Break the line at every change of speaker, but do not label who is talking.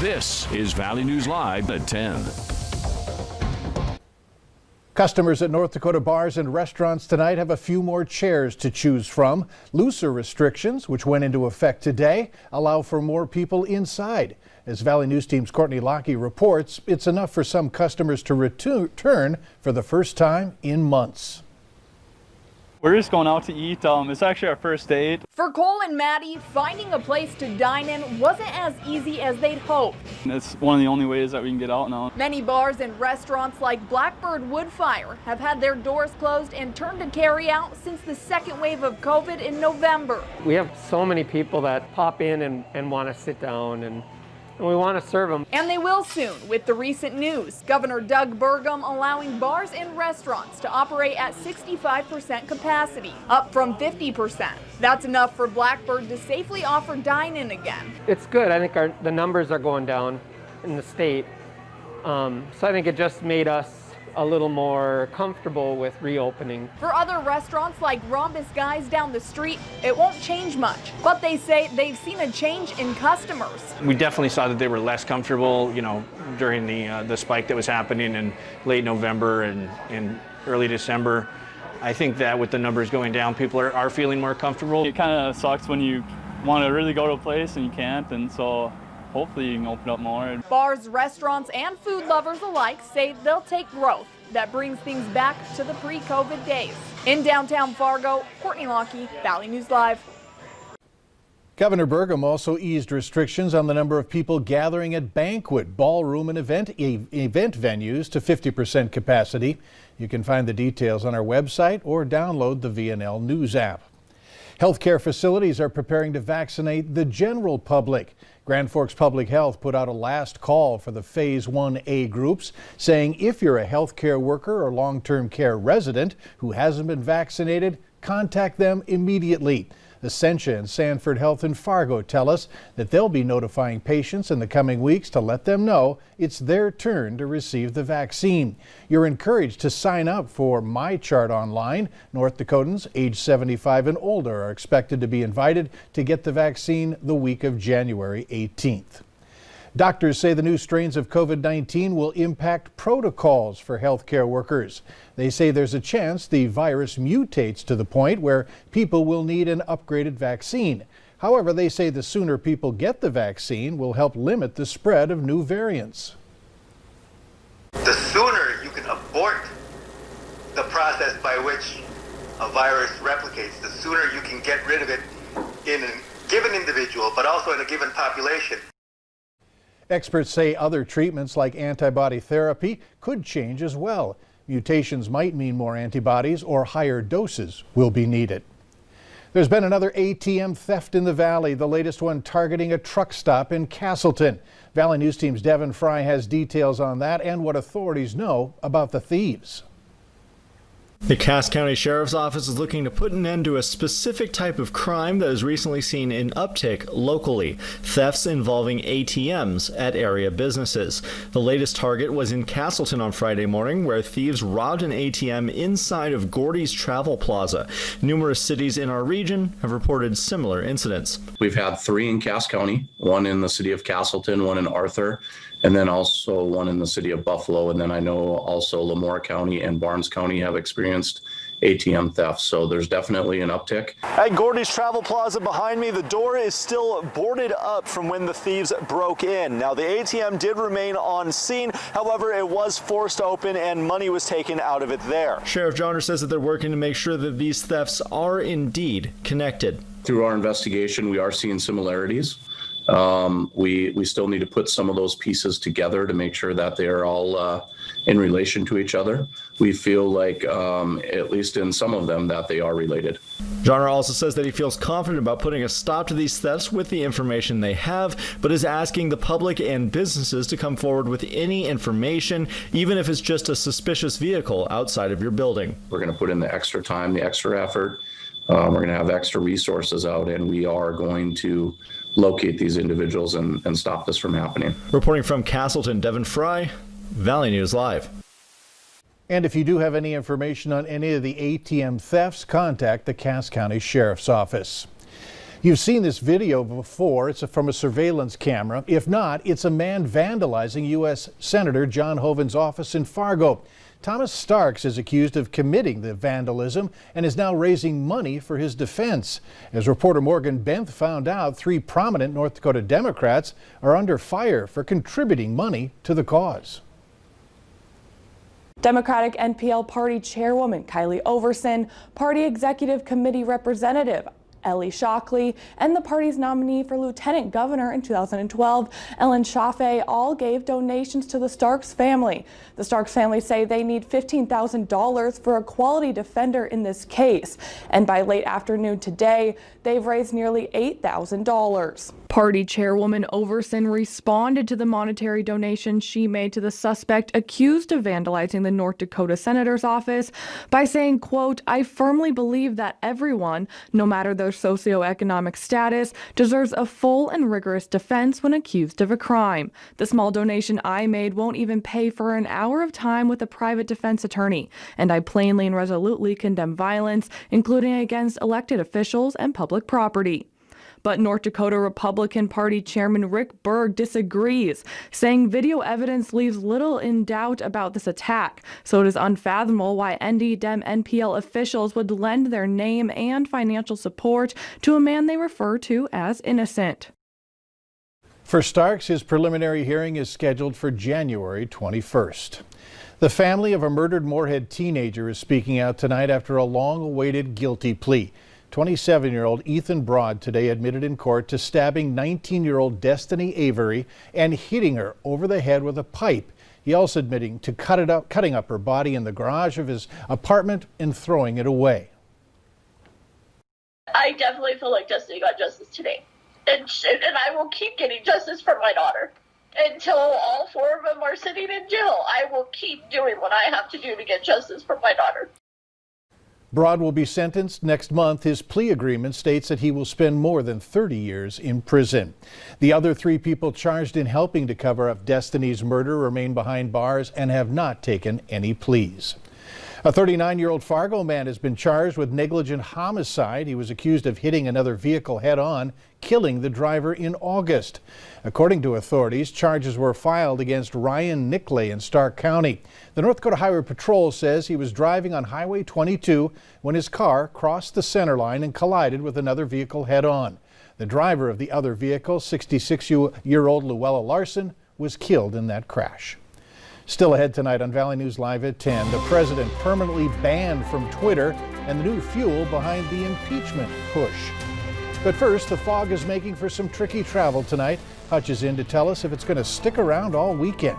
This is Valley News Live at 10.
Customers at North Dakota bars and restaurants tonight have a few more chairs to choose from. Looser restrictions, which went into effect today, allow for more people inside. As Valley News Team's Courtney Lockie reports, it's enough for some customers to return for the first time in months.
We're just going out to eat. It's actually our first date.
For Cole and Maddie, finding a place to dine in wasn't as easy as they'd hoped.
It's one of the only ways that we can get out now.
Many bars and restaurants like Blackbird Woodfire have had their doors closed and turned to carry out since the second wave of COVID in November.
We have so many people that pop in and want to sit down and we want to serve them.
And they will soon with the recent news. Governor Doug Burgum allowing bars and restaurants to operate at 65% capacity, up from 50%. That's enough for Blackbird to safely offer dine-in again.
It's good. I think the numbers are going down in the state. So I think it just made us a little more comfortable with reopening.
For other restaurants like Rhombus Guys down the street, it won't change much, but they say they've seen a change in customers.
We definitely saw that they were less comfortable, during the spike that was happening in late November and early December. I think that with the numbers going down, people are feeling more comfortable.
It kind of sucks when you want to really go to a place and you can't, and so hopefully you can open up more.
Bars, restaurants, and food lovers alike say they'll take growth that brings things back to the pre-COVID days. In downtown Fargo, Courtney Lockie, Valley News Live.
Governor Burgum also eased restrictions on the number of people gathering at banquet, ballroom, and event venues to 50% capacity. You can find the details on our website or download the VNL News app. Healthcare facilities are preparing to vaccinate the general public. Grand Forks Public Health put out a last call for the Phase 1A groups, saying if you're a healthcare worker or long-term care resident who hasn't been vaccinated, contact them immediately. Essentia and Sanford Health in Fargo tell us that they'll be notifying patients in the coming weeks to let them know it's their turn to receive the vaccine. You're encouraged to sign up for MyChart online. North Dakotans age 75 and older are expected to be invited to get the vaccine the week of January 18th. Doctors say the new strains of COVID-19 will impact protocols for healthcare workers. They say there's a chance the virus mutates to the point where people will need an upgraded vaccine. However, they say the sooner people get the vaccine will help limit the spread of new variants.
The sooner you can abort the process by which a virus replicates, the sooner you can get rid of it in a given individual, but also in a given population.
Experts say other treatments like antibody therapy could change as well. Mutations might mean more antibodies or higher doses will be needed. There's been another ATM theft in the Valley, the latest one targeting a truck stop in Castleton. Valley News Team's Devin Fry has details on that and what authorities know about the thieves.
The Cass County Sheriff's Office is looking to put an end to a specific type of crime that has recently seen an uptick locally, thefts involving ATMs at area businesses. The latest target was in Castleton on Friday morning, where thieves robbed an ATM inside of Gordy's Travel Plaza. Numerous cities in our region have reported similar incidents.
We've had 3 in Cass County, 1 in the city of Castleton, 1 in Arthur, and then also 1 in the city of Buffalo. And then I know also Lemoore County and Barnes County have experienced ATM theft. So there's definitely an uptick.
At Gordy's Travel Plaza behind me, the door is still boarded up from when the thieves broke in. Now, the ATM did remain on scene. However, it was forced open and money was taken out of it there.
Sheriff Johnner says that they're working to make sure that these thefts are indeed connected.
Through our investigation, we are seeing similarities. We still need to put some of those pieces together to make sure that they are all in relation to each other. We feel like, at least in some of them, that they are related.
Johnner also says that he feels confident about putting a stop to these thefts with the information they have, but is asking the public and businesses to come forward with any information, even if it's just a suspicious vehicle outside of your building.
We're going to put in the extra time, the extra effort. We're going to have extra resources out, and we are going to locate these individuals and stop this from happening.
Reporting from Castleton, Devin Fry, Valley News Live.
And if you do have any information on any of the ATM thefts, contact the Cass County Sheriff's Office. You've seen this video before. It's from a surveillance camera. If not, it's a man vandalizing U.S. Senator John Hoeven's office in Fargo. Thomas Starks is accused of committing the vandalism and is now raising money for his defense. As reporter Morgan Benth found out, 3 prominent North Dakota Democrats are under fire for contributing money to the cause.
Democratic NPL Party Chairwoman Kylie Overson, Party Executive Committee Representative Ellie Shockley, and the party's nominee for Lieutenant Governor in 2012, Ellen Chaffee, all gave donations to the Starks family. The Starks family say they need $15,000 for a quality defender in this case, and by late afternoon today, they've raised nearly $8,000. Party Chairwoman Overson responded to the monetary donation she made to the suspect accused of vandalizing the North Dakota Senator's office by saying, quote, "I firmly believe that everyone, no matter their socioeconomic status, deserves a full and rigorous defense when accused of a crime. The small donation I made won't even pay for an hour of time with a private defense attorney, and I plainly and resolutely condemn violence, including against elected officials and public property." But North Dakota Republican Party Chairman Rick Berg disagrees, saying video evidence leaves little in doubt about this attack. So it is unfathomable why ND Dem NPL officials would lend their name and financial support to a man they refer to as innocent.
For Starks, his preliminary hearing is scheduled for January 21st. The family of a murdered Moorhead teenager is speaking out tonight after a long-awaited guilty plea. 27-year-old Ethan Broad today admitted in court to stabbing 19-year-old Destiny Avery and hitting her over the head with a pipe. He also admitting to cutting up her body in the garage of his apartment and throwing it away.
I definitely feel like Destiny got justice today. And I will keep getting justice for my daughter until all 4 of them are sitting in jail. I will keep doing what I have to do to get justice for my daughter.
Broad will be sentenced next month. His plea agreement states that he will spend more than 30 years in prison. The other 3 people charged in helping to cover up Destiny's murder remain behind bars and have not taken any pleas. A 39-year-old Fargo man has been charged with negligent homicide. He was accused of hitting another vehicle head-on, killing the driver in August. According to authorities, charges were filed against Ryan Nicklay in Stark County. The North Dakota Highway Patrol says he was driving on Highway 22 when his car crossed the center line and collided with another vehicle head-on. The driver of the other vehicle, 66-year-old Luella Larson, was killed in that crash. Still ahead tonight on Valley News Live at 10, the president permanently banned from Twitter and the new fuel behind the impeachment push. But first, the fog is making for some tricky travel tonight. Hutch is in to tell us if it's going to stick around all weekend.